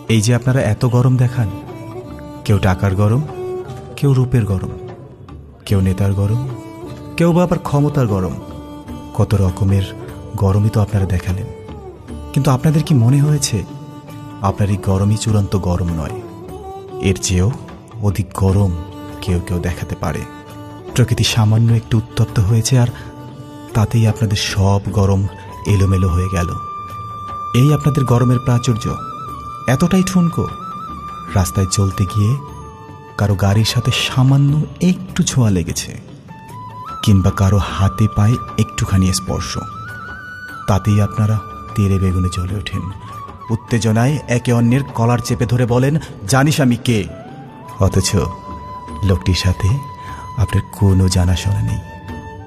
এই যে আপনারা এত গরম দেখান, কেউ টাকার গরম, কেউ রূপের গরম, কেউ নেতার গরম, কেউ বা আবার ক্ষমতার গরম। কত রকমের গরমই তো আপনারা দেখালেন। কিন্তু আপনাদের কি মনে হয়েছে আপনার এই গরমই চূড়ান্ত গরম নয়? এর চেয়েও অধিক গরম কেউ কেউ দেখাতে পারে। প্রকৃতি সামান্য একটু উত্তপ্ত হয়েছে আর তাতেই আপনাদের সব গরম এলোমেলো হয়ে গেল। এই আপনাদের গরমের প্রাচুর্য এতটাই ঠুনকো, রাস্তায় চলতে গিয়ে কারো গাড়ির সাথে সামান্য একটু ছোঁয়া লেগেছে, কিংবা কারো হাতে পায়ে একটুখানি স্পর্শ, তাতেই আপনারা তেরে বেগুনে জ্বলে ওঠেন। উত্তেজনায় একে অন্যের কলার চেপে ধরে বলেন, জানিস আমি কে? অথচ লোকটির সাথে আপনার কোনো জানাশোনা নেই।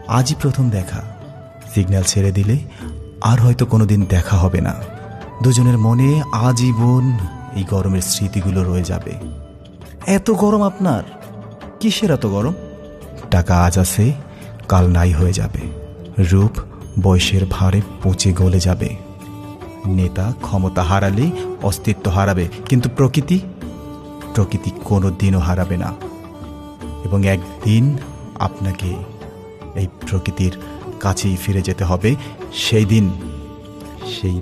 আজই প্রথম দেখা, সিগন্যাল ছেড়ে দিলে আর হয়তো কোনোদিন দেখা হবে না। দুজনের মনে আজীবন এই গরমের স্মৃতিগুলো রয়ে যাবে। এত গরম আপনার, কিসের এত গরম? টাকা আজ আছে, কাল নাই হয়ে যাবে। রূপ বয়সের ভারে পচে গলে যাবে। নেতা ক্ষমতা হারালে অস্তিত্ব হারাবে, কিন্তু প্রকৃতি কোনো দিনও হারাবে না। এবং একদিন আপনাকে এই প্রকৃতির কাছেই ফিরে যেতে হবে। সেই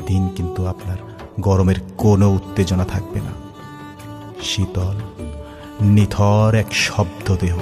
দিন কিন্তু আপনার গরমের কোনো উত্তেজনা থাকবে না। শীতল নিথর এক শব্দ দেহ।